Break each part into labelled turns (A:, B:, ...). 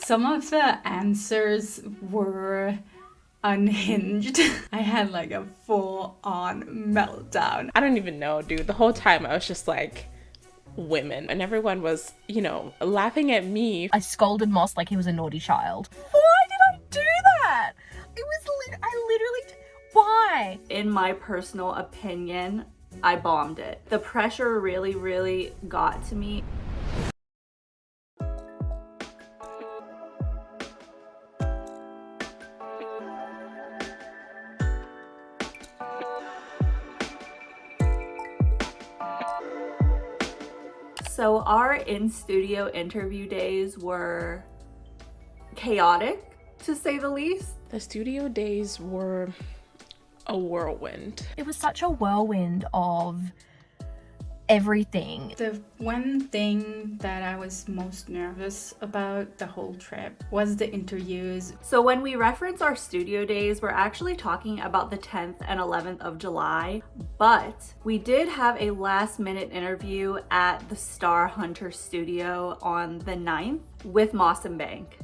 A: Some of the answers were unhinged. I had like a full-on meltdown.
B: I don't even know, dude. The whole time I was just like, women. And everyone was, you know, laughing at me.
C: I scolded Moss like he was a naughty child. Why did I do that? I literally, why?
D: In my personal opinion, I bombed it. The pressure really got to me. So our in-studio interview days were chaotic, to say the least.
B: The studio days were a whirlwind.
C: It was such a whirlwind of everything.
A: The one thing that I was most nervous about the whole trip was the interviews.
D: So when we reference our studio days, we're actually talking about the 10th and 11th of July, but we did have a last minute interview at the Star Hunter studio on the 9th with Moss and Bank.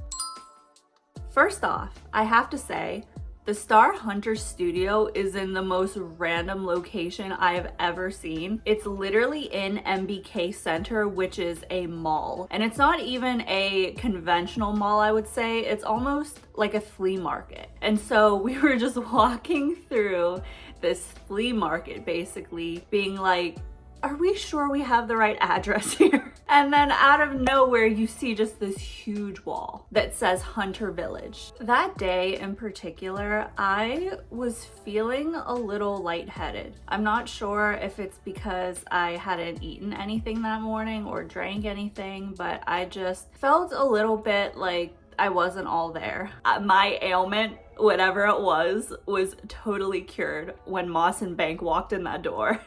D: First off, I have to say, the Star Hunter studio is in the most random location I have ever seen. It's literally in MBK Center, which is a mall. And it's not even a conventional mall, I would say. It's almost like a flea market. And so we were just walking through this flea market, basically being like, are we sure we have the right address here? And then out of nowhere, you see just this huge wall that says Hunter Village. That day in particular, I was feeling a little lightheaded. I'm not sure if it's because I hadn't eaten anything that morning or drank anything, but I just felt a little bit like I wasn't all there. My ailment, whatever it was totally cured when Moss and Bank walked in that door.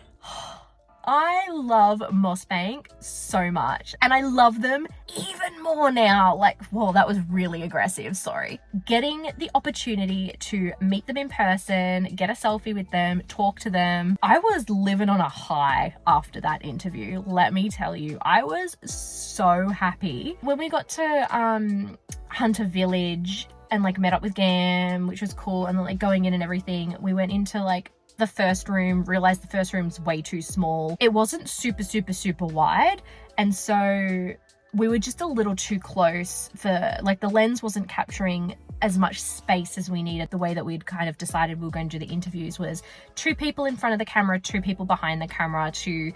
C: I love Moss Bank so much, and I love them even more now. Like, whoa, that was really aggressive, sorry. Getting the opportunity to meet them in person, get a selfie with them, talk to them. I was living on a high after that interview, let me tell you. I was so happy. When we got to Hunter Village and like met up with Gam, which was cool, and then like going in and everything, we went into like the first room, realized the first room's way too small. It wasn't super wide, and so we were just a little too close for, like, the lens wasn't capturing as much space as we needed. The way that we'd kind of decided we were going to do the interviews was 2 people in front of the camera, 2 people behind the camera to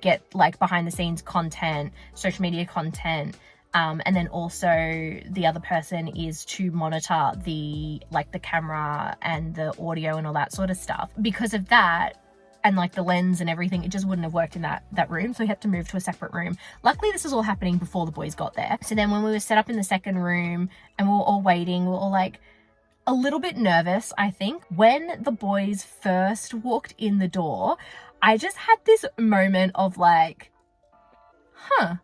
C: get like behind the scenes content, social media content. And then also the other person is to monitor the camera and the audio and all that sort of stuff. Because of that, and like the lens and everything, it just wouldn't have worked in that room, so we had to move to a separate room. Luckily, this was all happening before the boys got there. So then when we were set up in the second room and we were all waiting, we were all like a little bit nervous, I think. When the boys first walked in the door, I just had this moment of like, huh.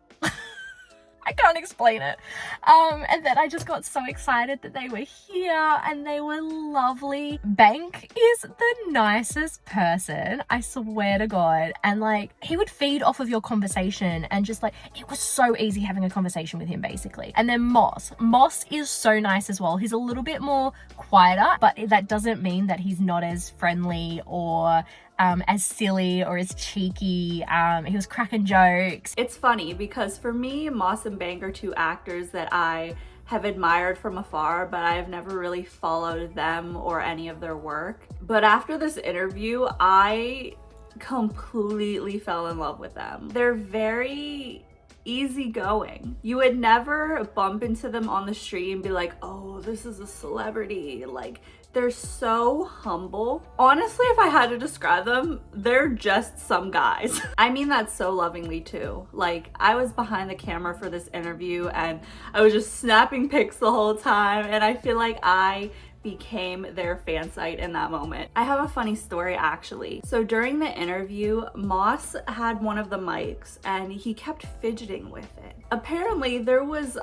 C: I can't explain it. And then I just got so excited that they were here and they were lovely. Bank is the nicest person, I swear to God. And like, he would feed off of your conversation and just like, it was so easy having a conversation with him basically. And then Moss is so nice as well. He's a little bit more quieter, but that doesn't mean that he's not as friendly or as silly or as cheeky. He was cracking jokes.
D: It's funny because for me, Moss and Bank are 2 actors that I have admired from afar, but I have never really followed them or any of their work. But after this interview, I completely fell in love with them. They're very easygoing. You would never bump into them on the street and be like, oh, this is a celebrity. Like, they're so humble. Honestly, if I had to describe them, they're just some guys. I mean that so lovingly too. Like, I was behind the camera for this interview and I was just snapping pics the whole time, and I feel like I became their fan site in that moment. I have a funny story actually. So during the interview, Moss had one of the mics and he kept fidgeting with it. Apparently there was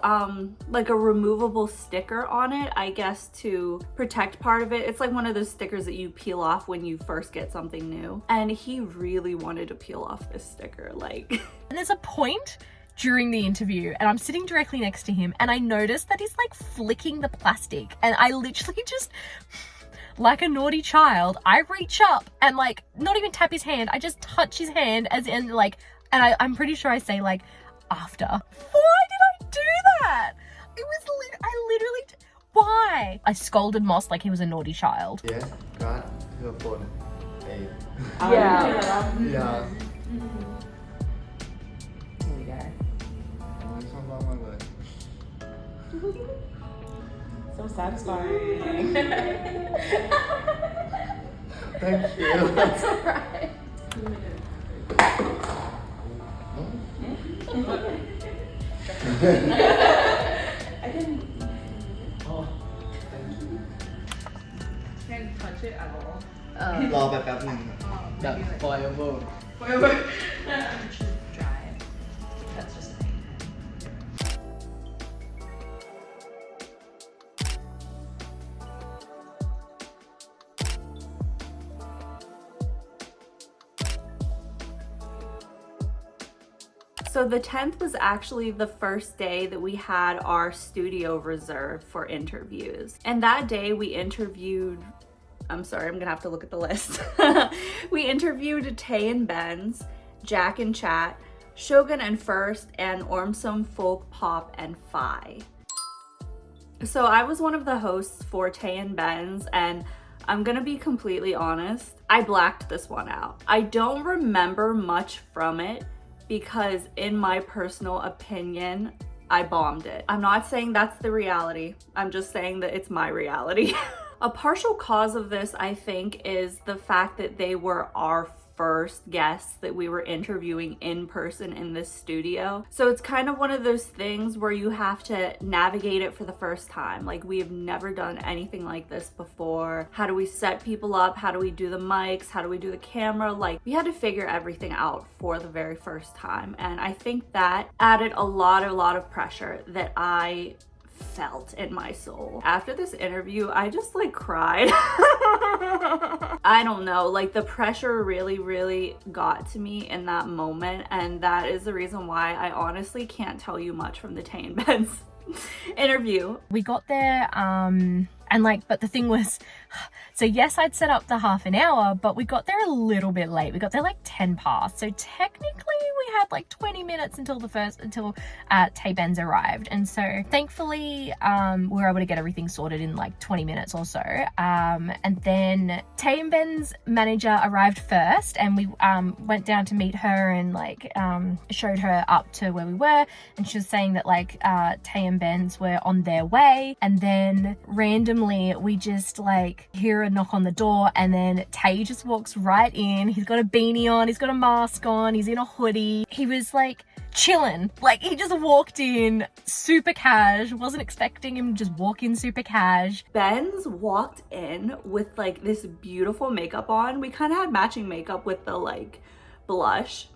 D: like a removable sticker on it, I guess, to protect part of it. It's like one of those stickers that you peel off when you first get something new. And he really wanted to peel off this sticker, like.
C: And there's a point during the interview, and I'm sitting directly next to him, and I noticed that he's like flicking the plastic, and I literally just, like a naughty child, I reach up and like not even tap his hand, I just touch his hand as in like, and I'm pretty sure I say like, after. Why did I do that? It was why? I scolded Moss like he was a naughty child.
E: Yes, God, her phone. Hey.
C: Yeah.
E: Yeah.
B: Here we go. So satisfying.
E: Thank you.
B: That's alright. I didn't.
E: Oh, thank you.
A: Can't touch it at all.
E: รอแบบหนึ่งแบบ forever
C: Dry. That's just me.
D: So the 10th was actually the first day that we had our studio reserved for interviews. And that day we interviewed, I'm sorry, I'm gonna have to look at the list. We interviewed Tay and Benz, Jack and Chat, Shogun and First, and Ormsum, Folk, Pop, and Phi. So I was one of the hosts for Tay and Benz, and I'm gonna be completely honest, I blacked this one out. I don't remember much from it because in my personal opinion, I bombed it. I'm not saying that's the reality. I'm just saying that it's my reality. A partial cause of this, I think, is the fact that they were our first guests that we were interviewing in person in this studio. So it's kind of one of those things where you have to navigate it for the first time. Like, we have never done anything like this before. How do we set people up? How do we do the mics? How do we do the camera? Like, we had to figure everything out for the very first time. And I think that added a lot of pressure that I felt in my soul. After this interview, I just like cried. I don't know, like the pressure really got to me in that moment, and that is the reason why I honestly can't tell you much from the Tay and Benz interview.
C: We got there, and like, but the thing was, so yes, I'd set up the half an hour, but we got there a little bit late. We got there like 10 past. So technically we had like 20 minutes until Tay Benz arrived. And so thankfully, we were able to get everything sorted in like 20 minutes or so. And then Tay and Ben's manager arrived first, and we went down to meet her and like showed her up to where we were. And she was saying that like Tay and Ben's were on their way. And then randomly we just like hear a knock on the door, and then Tay just walks right in. He's got a beanie on, he's got a mask on, he's in a hoodie. He was like chilling, like he just walked in super cash. Wasn't expecting him to just walk in super cash.
D: Benz walked in with like this beautiful makeup on. We kind of had matching makeup with the like blush.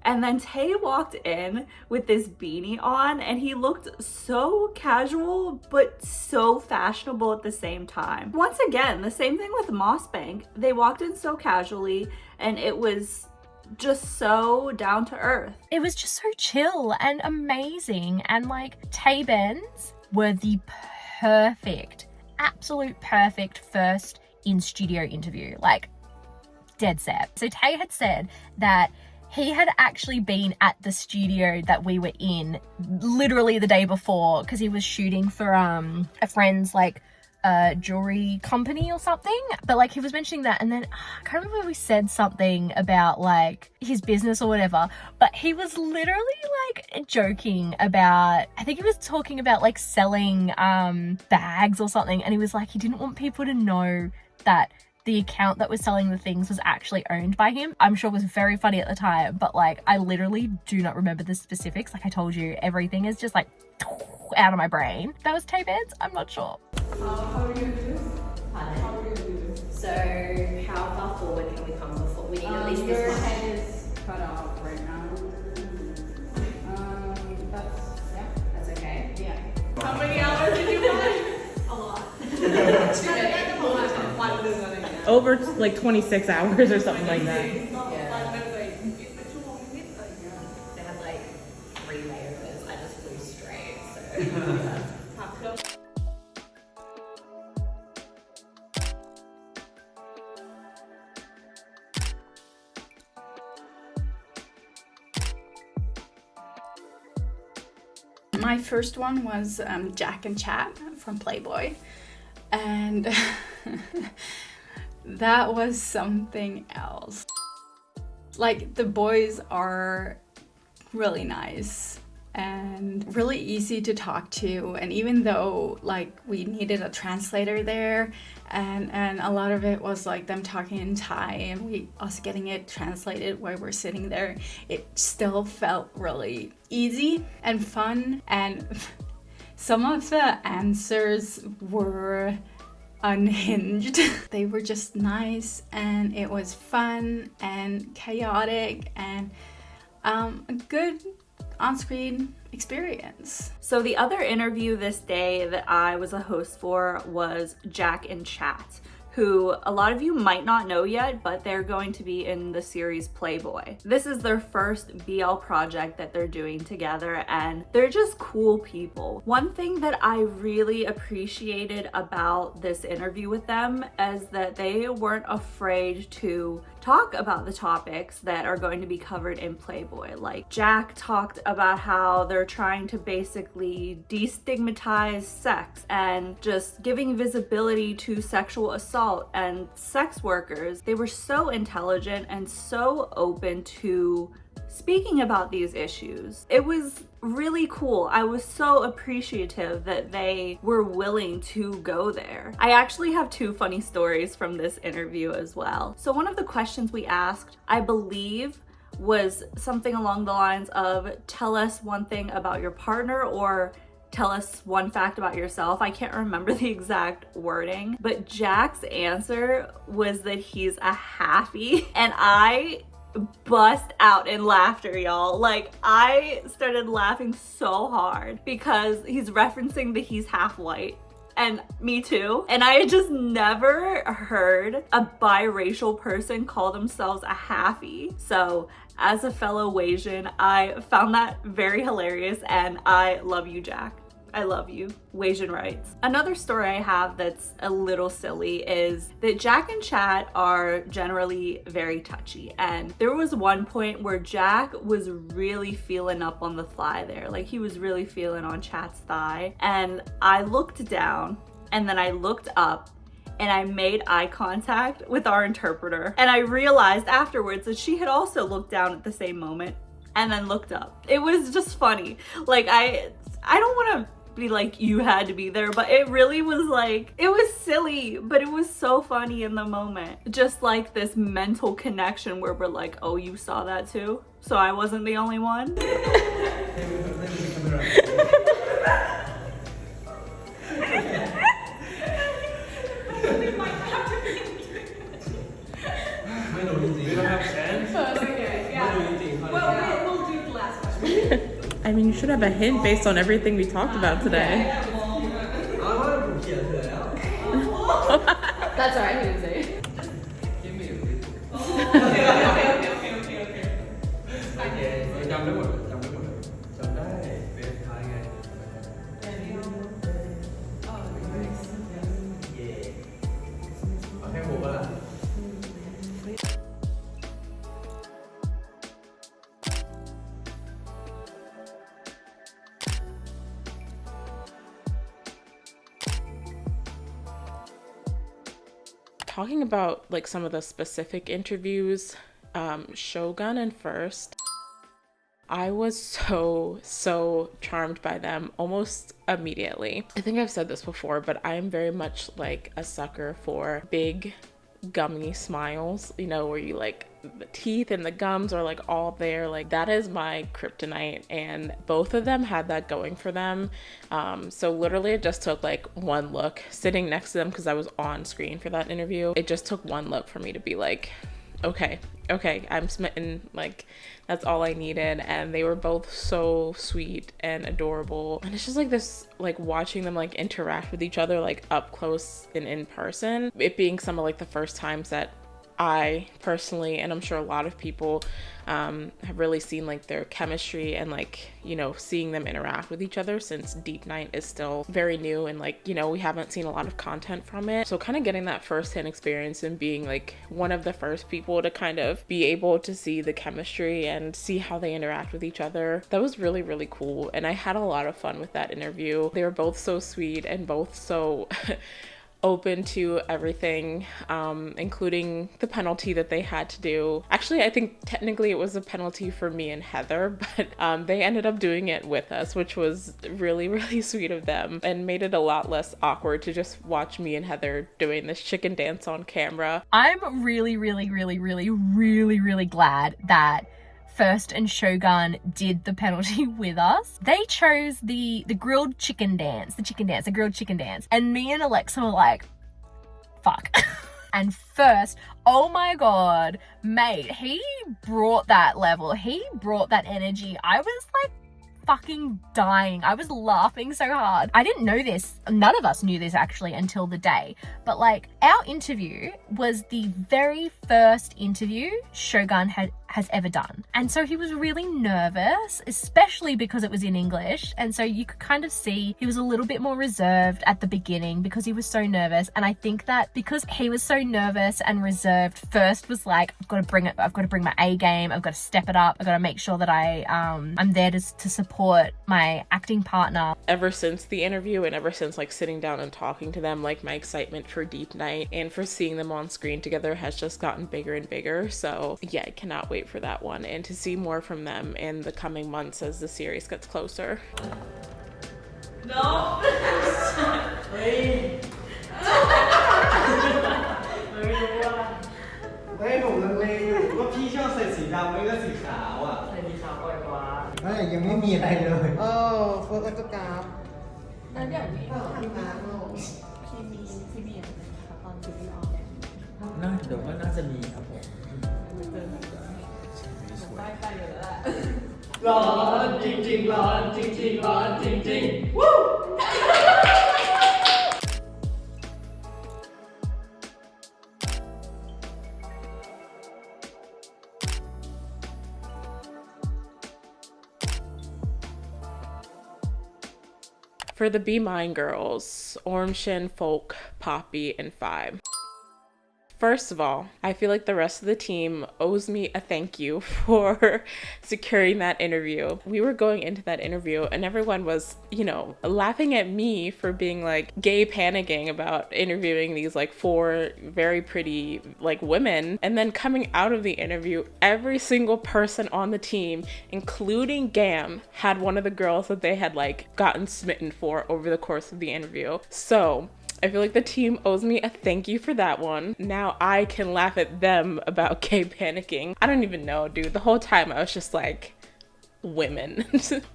D: And then Tay walked in with this beanie on, and he looked so casual, but so fashionable at the same time. Once again, the same thing with Mossbank. They walked in so casually, and it was just so down to earth.
C: It was just so chill and amazing. And like Tay Benz were the absolute perfect first in studio interview, like dead set. So Tay had said that he had actually been at the studio that we were in literally the day before, because he was shooting for a friend's like jewelry company or something. But like he was mentioning that, and then I can't remember if we said something about like his business or whatever, but he was literally like joking about, I think he was talking about like selling bags or something, and he was like he didn't want people to know that the account that was selling the things was actually owned by him. I'm sure it was very funny at the time, but like I literally do not remember the specifics. Like I told you, everything is just like out of my brain. That was Tay Benz? I'm not sure.
F: How are we going to do this? How are we going to do this? So how far forward can we come before we need at least
A: Your
F: this much?
A: head is cut off right now.
F: That's okay.
A: Yeah. How many hours did you watch?
F: A lot.
B: Over like 26 hours or something like that.
F: They had like 3 layers
A: My first one was Jack and Chat from Playboy, and that was something else. Like, the boys are really nice and really easy to talk to, and even though like we needed a translator there, and a lot of it was like them talking in Thai and us getting it translated while we're sitting there, it still felt really easy and fun. And some of the answers were unhinged. They were just nice, and it was fun and chaotic, and a good on-screen experience.
D: So the other interview this day that I was a host for was Jack and Chat, who a lot of you might not know yet, but they're going to be in the series Playboy. This is their first BL project that they're doing together, and they're just cool people. One thing that I really appreciated about this interview with them is that they weren't afraid to talk about the topics that are going to be covered in Playboy. Like, Jack talked about how they're trying to basically destigmatize sex and just giving visibility to sexual assault and sex workers. They were so intelligent and so open to speaking about these issues. It was really cool. I was so appreciative that they were willing to go there. I actually have two funny stories from this interview as well. So one of the questions we asked, I believe, was something along the lines of, tell us one thing about your partner, or tell us one fact about yourself. I can't remember the exact wording, but Jack's answer was that he's a halfie, and I bust out in laughter, y'all. Like, I started laughing so hard because he's referencing that he's half white, and me too. And I had just never heard a biracial person call themselves a halfie. So as a fellow Asian, I found that very hilarious, and I love you, Jack. I love you. Asian rights. Another story I have that's a little silly is that Jack and Chat are generally very touchy, and there was one point where Jack was really feeling up on the thigh there. Like, he was really feeling on Chat's thigh, and I looked down and then I looked up and I made eye contact with our interpreter, and I realized afterwards that she had also looked down at the same moment and then looked up. It was just funny. Like, I don't want to be like, you had to be there, but it really was like, it was silly, but it was so funny in the moment. Just like this mental connection where we're like, oh, you saw that too? So I wasn't the only one?
B: I mean, you should have a hint based on everything we talked about today.
F: That's alright, he didn't say it.
B: Talking about like some of the specific interviews, Shogun and First, I was so charmed by them almost immediately. I think I've said this before, but I am very much like a sucker for big gummy smiles, you know, where you like the teeth and the gums are like all there. Like, that is my kryptonite, and both of them had that going for them. So literally it just took like one look sitting next to them, because I was on screen for that interview. It just took one look for me to be like, okay, I'm smitten. Like, that's all I needed. And they were both so sweet and adorable, and it's just like this, like watching them like interact with each other like up close and in person, it being some of like the first times that I personally, and I'm sure a lot of people have really seen like their chemistry and like, you know, seeing them interact with each other, since Deep Night is still very new and like, you know, we haven't seen a lot of content from it. So kind of getting that first-hand experience and being like one of the first people to kind of be able to see the chemistry and see how they interact with each other, that was really, really cool. And I had a lot of fun with that interview. They were both so sweet and both so open to everything, including the penalty that they had to do. Actually, I think technically it was a penalty for me and Heather, but they ended up doing it with us, which was really, really sweet of them and made it a lot less awkward to just watch me and Heather doing this chicken dance on camera.
C: I'm really, really, really, really, really, really glad that First and Shogun did the penalty with us. They chose the grilled chicken dance, the grilled chicken dance. And me and Alexa were like, fuck. And First, oh my God, mate, he brought that level. He brought that energy. I was like fucking dying. I was laughing so hard. I didn't know this. None of us knew this actually until the day. But like, our interview was the very first interview Shogun has ever done. And so he was really nervous, especially because it was in English. And so you could kind of see he was a little bit more reserved at the beginning because he was so nervous. And I think that because he was so nervous and reserved, First was like, I've got to bring my A game. I've got to step it up. I've got to make sure that I'm there to support my acting partner.
B: Ever since the interview and ever since like sitting down and talking to them, like my excitement for Deep Night and for seeing them on screen together has just gotten bigger and bigger. So yeah, I cannot wait for that one and to see more from them in the coming months as the series gets closer.
F: No.
E: เฮ้ยไม่ผมลังเลอยู่ว่าพี่ชอบใส่สีดำไม่ก็สีขาวอ่ะใส่สีขาวบ่อยกว่าไม่ยังไม่มีอะไรเลยเฟิร์สก็กราฟแล้วอย่างนี้พี่มาพี่มีอะไรคะตอนจูบิออนน่าเดี๋ยวก็น่าจะมีครับผมไปเลยแล้วร้อนจริงๆร้อนจริงๆร้อนจริงๆวู้
B: For the Be Mine girls, Ormshin, Folk, Poppy, and Five. First of all, I feel like the rest of the team owes me a thank you for securing that interview. We were going into that interview and everyone was, you know, laughing at me for being like gay panicking about interviewing these like 4 very pretty like women. And then coming out of the interview, every single person on the team, including Gam, had one of the girls that they had like gotten smitten for over the course of the interview. So I feel like the team owes me a thank you for that one. Now I can laugh at them about gay panicking. I don't even know, dude. The whole time I was just like, women.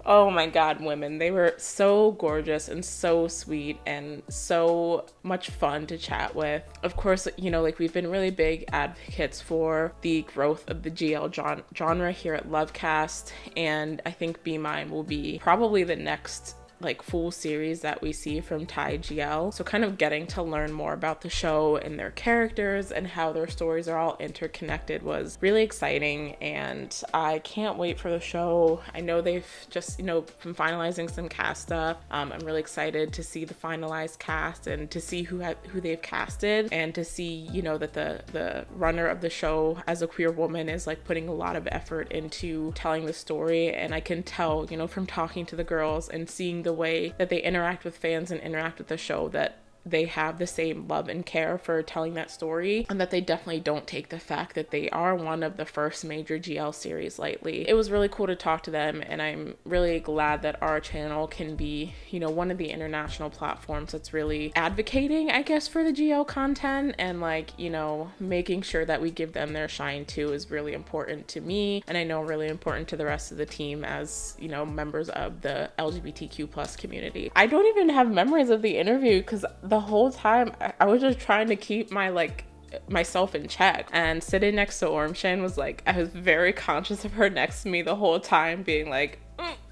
B: Oh my God, women. They were so gorgeous and so sweet and so much fun to chat with. Of course, you know, like we've been really big advocates for the growth of the GL genre here at LoveCast. And I think Be Mine will be probably the next like full series that we see from Thai GL. So kind of getting to learn more about the show and their characters and how their stories are all interconnected was really exciting, and I can't wait for the show. I know they've just, you know, been finalizing some cast stuff. I'm really excited to see the finalized cast and to see who they've casted, and to see, you know, that the runner of the show as a queer woman is like putting a lot of effort into telling the story. And I can tell, you know, from talking to the girls and seeing the way that they interact with fans and interact with the show, that they have the same love and care for telling that story, and that they definitely don't take the fact that they are one of the first major GL series lightly. It was really cool to talk to them, and I'm really glad that our channel can be, you know, one of the international platforms that's really advocating, I guess, for the GL content, and like, you know, making sure that we give them their shine too is really important to me, and I know really important to the rest of the team as, you know, members of the LGBTQ plus community. I don't even have memories of the interview because the whole time I was just trying to keep myself in check, and sitting next to Ormshin was like, I was very conscious of her next to me the whole time, being like,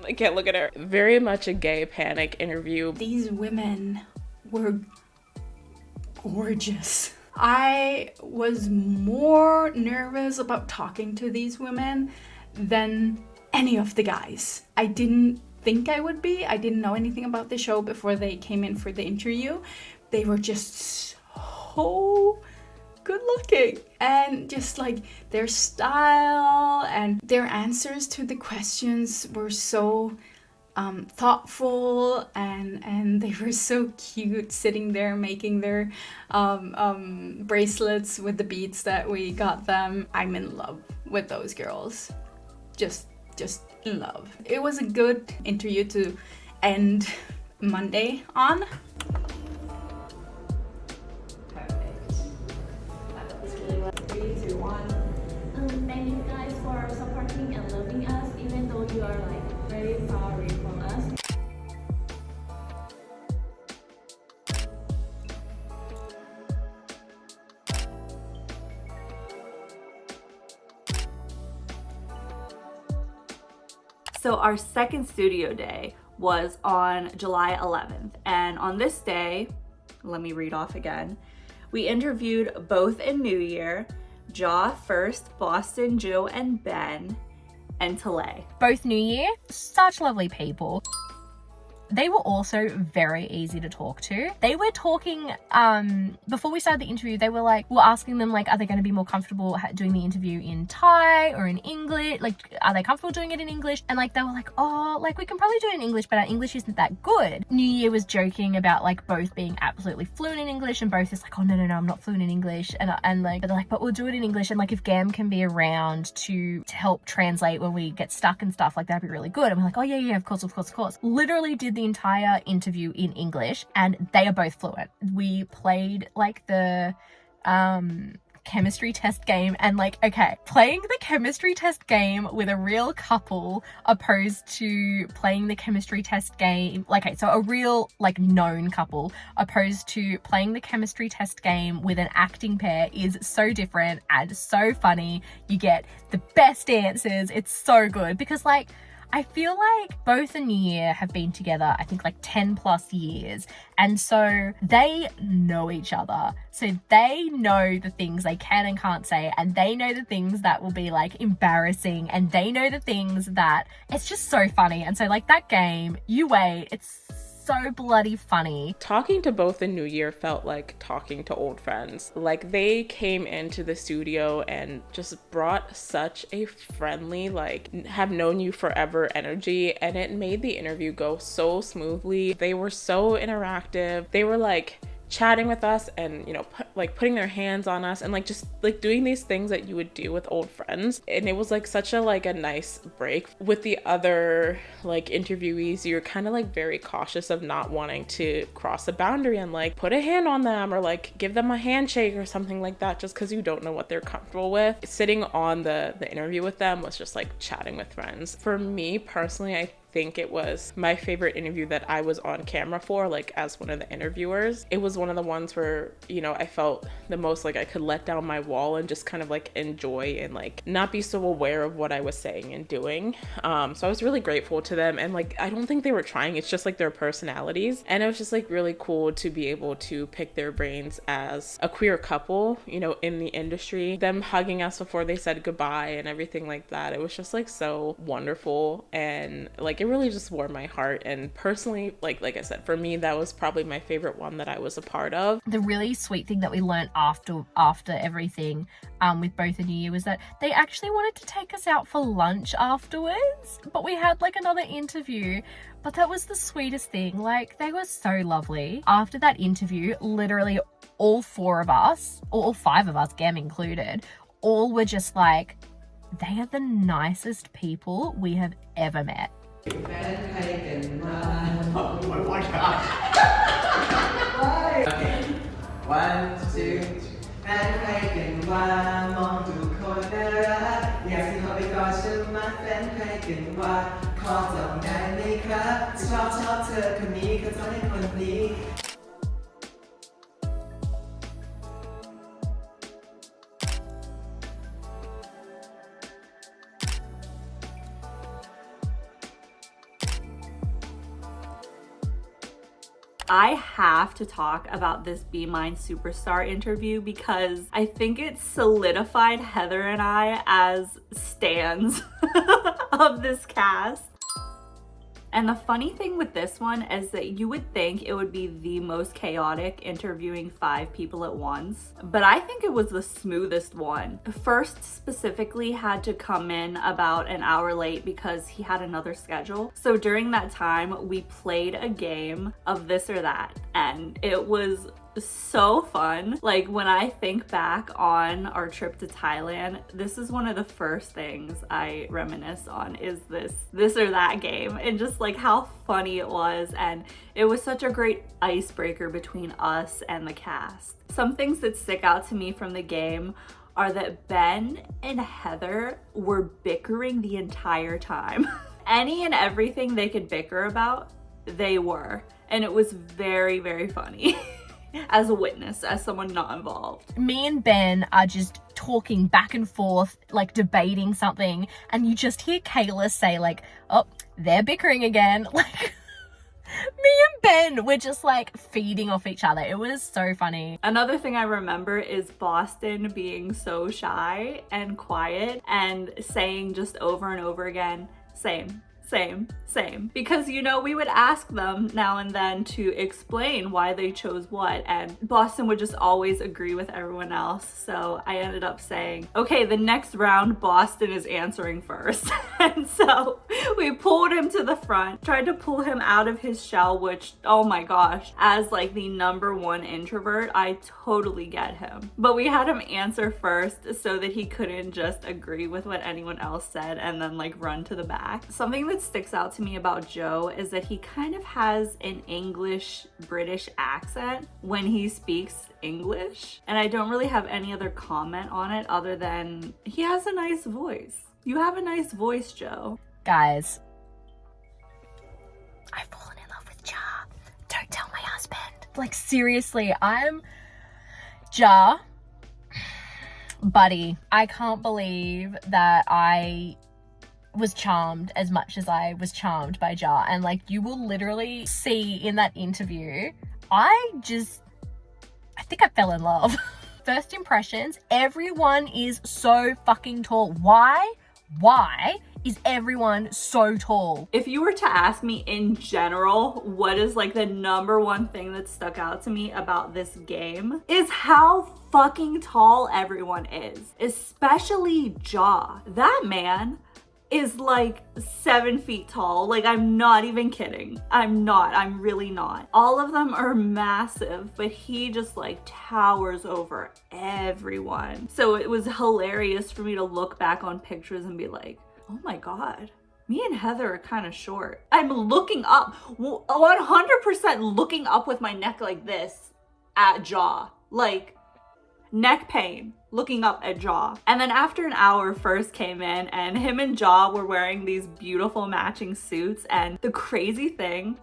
B: I can't look at her. Very much a gay panic interview.
A: These women were gorgeous. I was more nervous about talking to these women than any of the guys. I didn't think I would be. I didn't know anything about the show before they came in for the interview. They were just so good looking, and just like their style and their answers to the questions were so thoughtful, and they were so cute sitting there making their bracelets with the beads that we got them. I'm in love with those girls. Just in love. It was a good interview to end Monday on.
F: Thank you guys for supporting and loving us, even though you are like very far away from us.
D: So our second studio day was on July 11th, and on this day, let me read off again. We interviewed both in New Year, Jaw First, Boston, Joe and Ben, and Talay.
C: Both New Year, such lovely people. They were also very easy to talk to. They were talking, before we started the interview, they were like, we're asking them like, are they going to be more comfortable doing the interview in Thai or in English? Like, are they comfortable doing it in English? And like, they were like, oh, like we can probably do it in English, but our English isn't that good. New Year was joking about like both being absolutely fluent in English, and both is like, oh no, I'm not fluent in English. And like, but they're like, but we'll do it in English. And like, if Gam can be around to help translate when we get stuck and stuff, like that'd be really good. And we're like, oh yeah, of course. Literally did the entire interview in English, and they are both fluent. We played like the chemistry test game, and like, okay, playing the chemistry test game with a real couple opposed to playing the chemistry test game, like, okay, so a real like known couple opposed to playing the chemistry test game with an acting pair is so different and so funny. You get the best answers. It's so good because like, I feel like both and New Year have been together, I think like 10 plus years. And so they know each other. So they know the things they can and can't say. And they know the things that will be like embarrassing. And they know the things that it's just so funny. And so like that game, you wait, it's so bloody funny.
B: Talking to both in New Year felt like talking to old friends. Like they came into the studio and just brought such a friendly, like have known you forever energy, and it made the interview go so smoothly. They were so interactive. They were like chatting with us and, you know, putting their hands on us and like just like doing these things that you would do with old friends. And it was like such a nice break. With the other like interviewees, you're kind of like very cautious of not wanting to cross a boundary and like put a hand on them or like give them a handshake or something like that, just because you don't know what they're comfortable with. Sitting on the interview with them was just like chatting with friends. For me personally, I think it was my favorite interview that I was on camera for, like as one of the interviewers. It was one of the ones where, you know, I felt the most like I could let down my wall and just kind of like enjoy and like not be so aware of what I was saying and doing. So I was really grateful to them, and like I don't think they were trying, it's just like their personalities, and it was just like really cool to be able to pick their brains as a queer couple, you know, in the industry. Them hugging us before they said goodbye and everything like that, it was just like so wonderful, and like it really just warmed my heart. And personally, like I said, for me, that was probably my favorite one that I was a part of.
C: The really sweet thing that we learned after everything with both a New Year was that they actually wanted to take us out for lunch afterwards, but we had like another interview. But that was the sweetest thing. Like, they were so lovely. After that interview, literally all four of us, or all five of us, Gam included, all were just like, they are the nicest people we have ever met.
E: Oh my god. Okay. 1, 2 แฟนใครกันว่ามองดูคนน่ารักอยากสิเข้าไปกอดฉันมาแฟนใครกันว่าขอจำได้ไหมครับชอบเธอคนนี้ก็ต้องให้คนนี้
D: I I have to talk about this Be Mine Superstar interview because I think it solidified Heather and I as stans of this cast. And the funny thing with this one is that you would think it would be the most chaotic interviewing 5 people at once, but I think it was the smoothest one. First specifically had to come in about an hour late because he had another schedule. So during that time, we played a game of this or that, and it was so fun. Like, when I think back on our trip to Thailand, this is one of the first things I reminisce on, is this or that game, and just like how funny it was. And it was such a great icebreaker between us and the cast. Some things that stick out to me from the game are that Ben and Heather were bickering the entire time. Any and everything they could bicker about, they were, and it was very, very funny. As a witness, as someone not involved.
C: Me and Ben are just talking back and forth, like debating something, and you just hear Kayla say like, oh, they're bickering again. Like, me and Ben, we're just like feeding off each other. It was so funny.
D: Another thing I remember is Boston being so shy and quiet and saying just over and over again, same. Because, you know, we would ask them now and then to explain why they chose what, and Boston would just always agree with everyone else. So I ended up saying, okay, the next round Boston is answering first. And so we pulled him to the front, tried to pull him out of his shell, which, oh my gosh, as like the #1 introvert, I totally get him. But we had him answer first so that he couldn't just agree with what anyone else said and then like run to the back. Something that sticks out to me about Joe is that he kind of has an English British accent when he speaks English, and I don't really have any other comment on it other than he has a nice voice. You have a nice voice, Joe.
C: Guys, I've fallen in love with Jar. Don't tell my husband. Like, seriously, Jar, buddy, I can't believe that I was charmed as much as I was charmed by Jar. And like, you will literally see in that interview, I think I fell in love. First impressions, everyone is so fucking tall. Why is everyone so tall?
D: If you were to ask me in general, what is like the #1 thing that stuck out to me about this game, is how fucking tall everyone is, especially Jaw. That man is like 7 feet tall. Like, I'm not even kidding. I'm really not. All of them are massive, but he just like towers over everyone. So it was hilarious for me to look back on pictures and be like, oh my God, me and Heather are kind of short. I'm looking up, 100% looking up with my neck like this at Jaw. Like, neck pain looking up at Jaw. And then after an hour, First came in, and him and Jaw were wearing these beautiful matching suits. And the crazy thing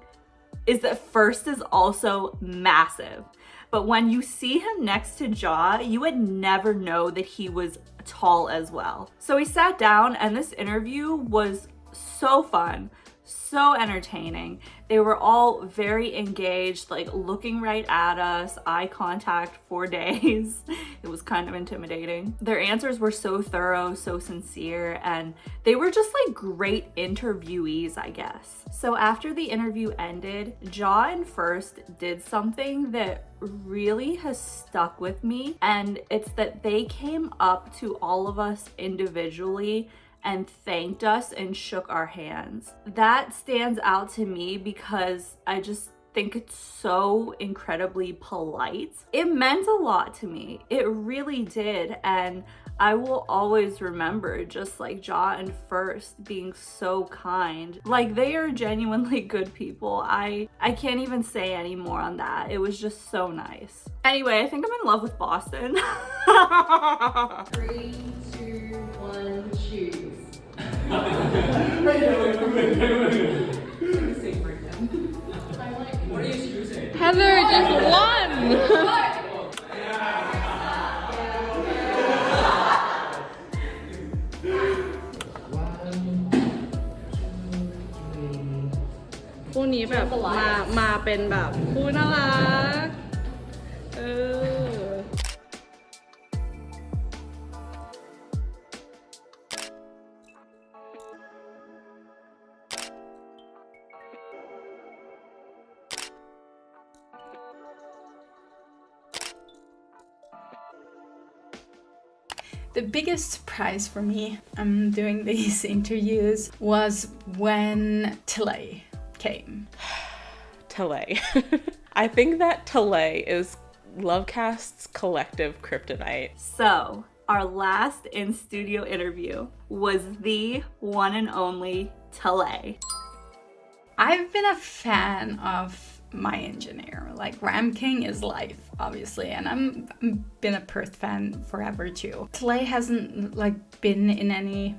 D: is that First is also massive. But when you see him next to Jaw, you would never know that he was tall as well. So we sat down, and this interview was so fun, so entertaining. They were all very engaged, like looking right at us, eye contact for days. It was kind of intimidating. Their answers were so thorough, so sincere, and they were just like great interviewees, I guess. So after the interview ended, Jaw and First did something that really has stuck with me, and it's that they came up to all of us individually and thanked us and shook our hands. That stands out to me because I just think it's so incredibly polite. It meant a lot to me. It really did. And I will always remember just like Jaw and First being so kind. Like, they are genuinely good people. I can't even say any more on that. It was just so nice. Anyway, I think I'm in love with Boston.
F: 3, 2, 1, choose.
B: Heather just won!
E: One,
B: พวกนี้แบบ
G: มาเป็นแบบคู่น่ารัก
A: The biggest surprise for me doing these interviews was when Tilly came.
B: Tilly. I think that Tilly is LoveCast's collective kryptonite.
D: So, our last in-studio interview was the one and only Tilly.
A: I've been a fan of my engineer. Like, Ram King is life, obviously, and I'm been a Perth fan forever too. Tilly hasn't been in any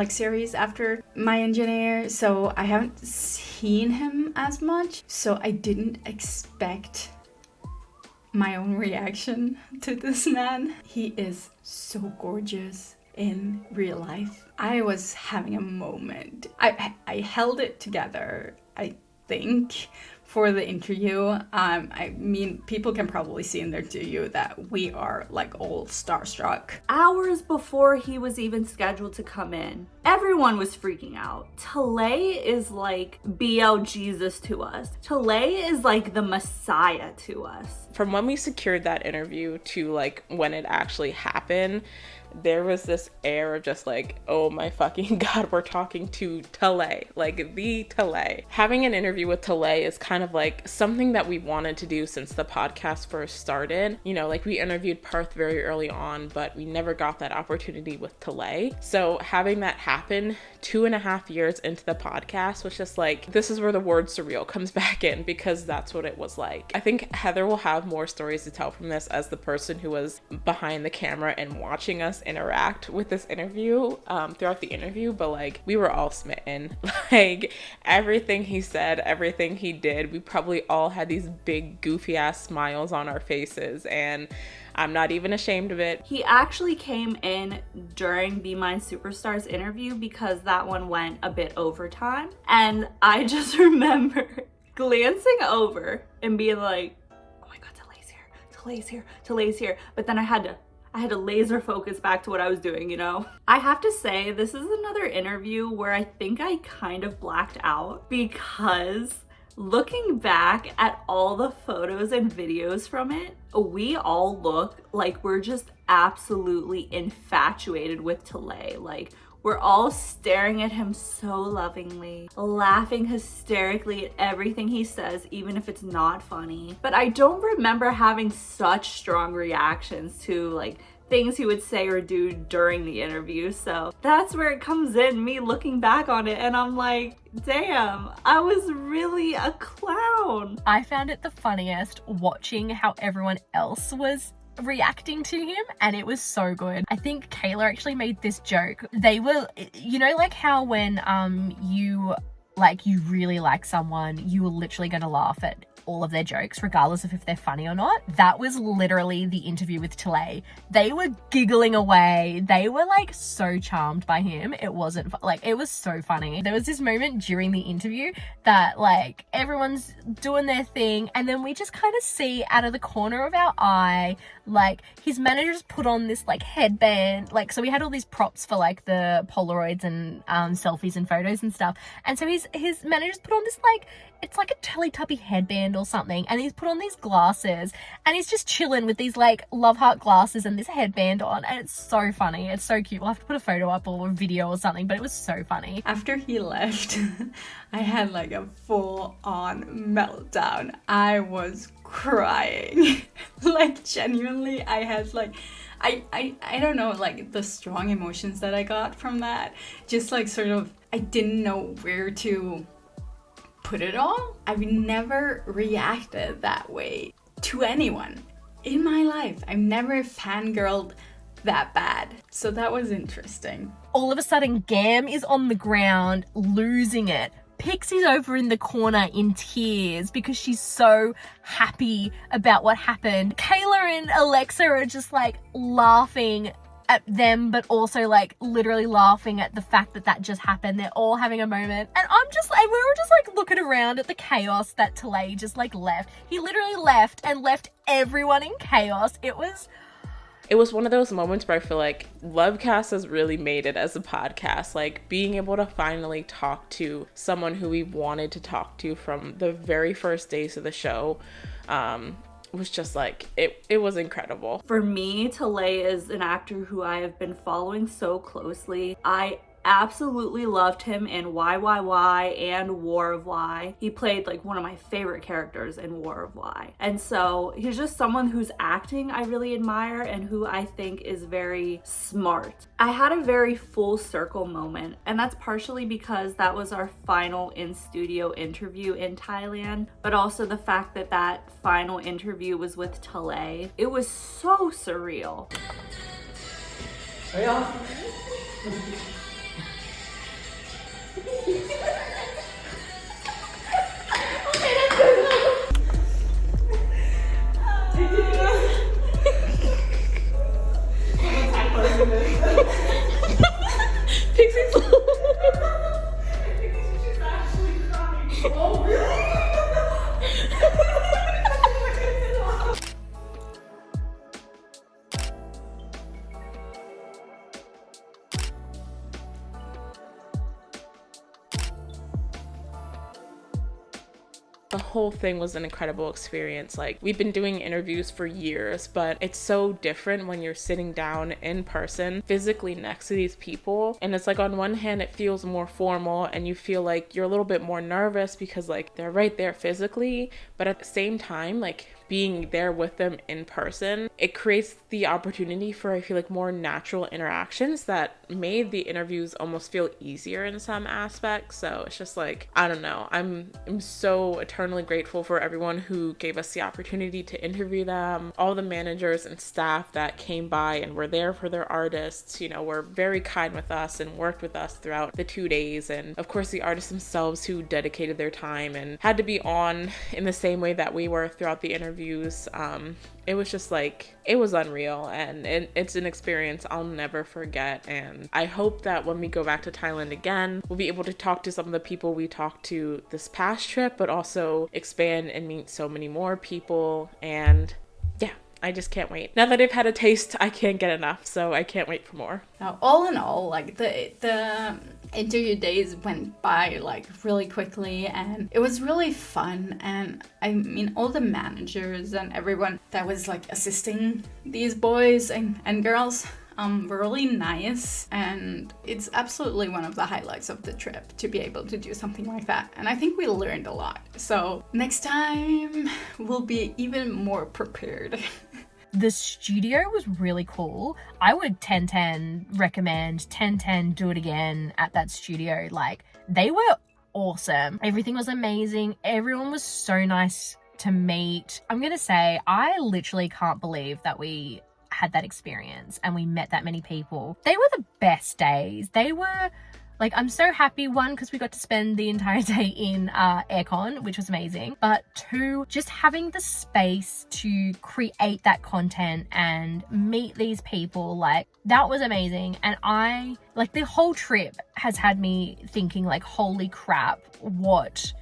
A: series after my engineer, so I haven't seen him as much. So I didn't expect my own reaction to this man. He is so gorgeous in real life. I was having a moment. I held it together, I think, for the interview. I mean, people can probably see in there to you that we are all starstruck.
D: Hours before he was even scheduled to come in, everyone was freaking out. Tilly is like BL Jesus to us. Tilly is like the Messiah to us.
B: From when we secured that interview to when it actually happened, there was this air of just oh my fucking god, we're talking to Tilly, the Tilly. Having an interview with Tilly is kind of something that we wanted to do since the podcast first started. You know, we interviewed Perth very early on, but we never got that opportunity with Tilly. So having that happen 2.5 years into the podcast was just this is where the word surreal comes back in, because that's what it was like. I think Heather will have more stories to tell from this as the person who was behind the camera and watching us interact with this interview throughout the interview, but we were all smitten. Everything he said, everything he did, we probably all had these big goofy ass smiles on our faces, and I'm not even ashamed of it.
D: He actually came in during Be Mine Superstars interview because that one went a bit overtime, and I just remember glancing over and being like, oh my god, Tilly's here, but then I had to laser focus back to what I was doing, you know? I have to say, this is another interview where I think I kind of blacked out, because looking back at all the photos and videos from it, we all look like we're just absolutely infatuated with Tilly. We're all staring at him so lovingly, laughing hysterically at everything he says, even if it's not funny. But I don't remember having such strong reactions to things he would say or do during the interview. So that's where it comes in, me looking back on it, and I'm like, damn, I was really a clown.
C: I found it the funniest watching how everyone else was reacting to him, and it was so good. I think Kayla actually made this joke. They were, you know, how when you really like someone, you were literally going to laugh at all of their jokes regardless of if they're funny or not. That was literally the interview with Tilly. They were giggling away. They were so charmed by him. It wasn't it was so funny. There was this moment during the interview that everyone's doing their thing, and then we just kind of see out of the corner of our eye his manager's put on this headband. So we had all these props for the Polaroids and selfies and photos and stuff, and so his manager's put on this it's like a Teletubby headband or something, and he's put on these glasses, and he's just chilling with these love heart glasses and this headband on, and it's so funny. It's so cute. We'll have to put a photo up or a video or something, but it was so funny.
A: After he left, I had a full-on meltdown. I was crying. Genuinely, I had I don't know, the strong emotions that I got from that. Just sort of, I didn't know where to put it all. I've never reacted that way to anyone in my life. I've never fangirled that bad. So that was interesting.
C: All of a sudden, Gam is on the ground, losing it. Pixie's over in the corner in tears because she's so happy about what happened. Kayla and Alexa are just laughing at them, but also like literally laughing at the fact that that just happened. They're all having a moment, and I'm just like, we were just like looking around at the chaos that Talay just like left. He literally left and left everyone in chaos. It was
B: one of those moments where I feel like LoveCast has really made it as a podcast. Like being able to finally talk to someone who we wanted to talk to from the very first days of the show was just like, it was incredible.
D: For me, Talay is an actor who I have been following so closely. I absolutely loved him in YYY and War of Y. He played like one of my favorite characters in War of Y. And so he's just someone whose acting I really admire and who I think is very smart. I had a very full circle moment, and that's partially because that was our final in-studio interview in Thailand, but also the fact that that final interview was with Talay. It was so surreal.
B: The whole thing was an incredible experience. Like, we've been doing interviews for years, but it's so different when you're sitting down in person, physically next to these people. And it's like, on one hand, it feels more formal and you feel like you're a little bit more nervous because like they're right there physically, but at the same time, like being there with them in person, it creates the opportunity for, I feel like, more natural interactions that made the interviews almost feel easier in some aspects. So it's just like, I don't know, I'm so eternally grateful for everyone who gave us the opportunity to interview them, all the managers and staff that came by and were there for their artists, you know, were very kind with us and worked with us throughout the 2 days. And of course the artists themselves who dedicated their time and had to be on in the same way that we were throughout the interviews. It was just like, it was unreal, and it's an experience I'll never forget. And I hope that when we go back to Thailand again, we'll be able to talk to some of the people we talked to this past trip, but also expand and meet so many more people. And yeah, I just can't wait. Now that I've had a taste, I can't get enough, so I can't wait for more.
A: Now, all in all, like the interview days went by like really quickly, and it was really fun. And I mean, all the managers and everyone that was like assisting these boys and girls were really nice, and it's absolutely one of the highlights of the trip to be able to do something like that. And I think we learned a lot, so next time we'll be even more prepared.
C: The studio was really cool. I would 10/10 recommend, 10/10 do it again at that studio. Like, they were awesome. Everything was amazing. Everyone was so nice to meet. I'm gonna say, I literally can't believe that we had that experience and we met that many people. They were the best days. They were like, I'm so happy, one, because we got to spend the entire day in aircon, which was amazing, but two, just having the space to create that content and meet these people, like, that was amazing. And I, like, the whole trip has had me thinking, like, holy crap, what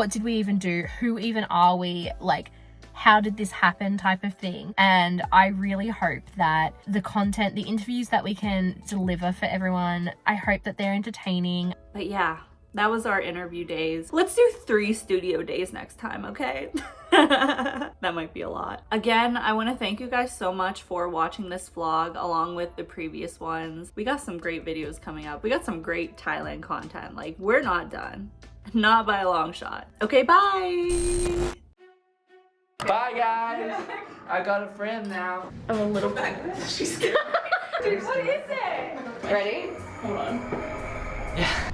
C: did we even do? Who even are we? Like, how did this happen type of thing. And I really hope that the content, the interviews that we can deliver for everyone, I hope that they're entertaining.
D: But yeah, that was our interview days. Let's do 3 studio days next time, okay? That might be a lot. Again, I want to thank you guys so much for watching this vlog along with the previous ones. We got some great videos coming up. We got some great Thailand content. Like, we're not done. Not by a long shot. Okay, bye!
H: Bye, guys. I got a friend now.
B: I'm a little bit.
F: Dude, what is it? Ready?
B: Hold on.
H: Yeah.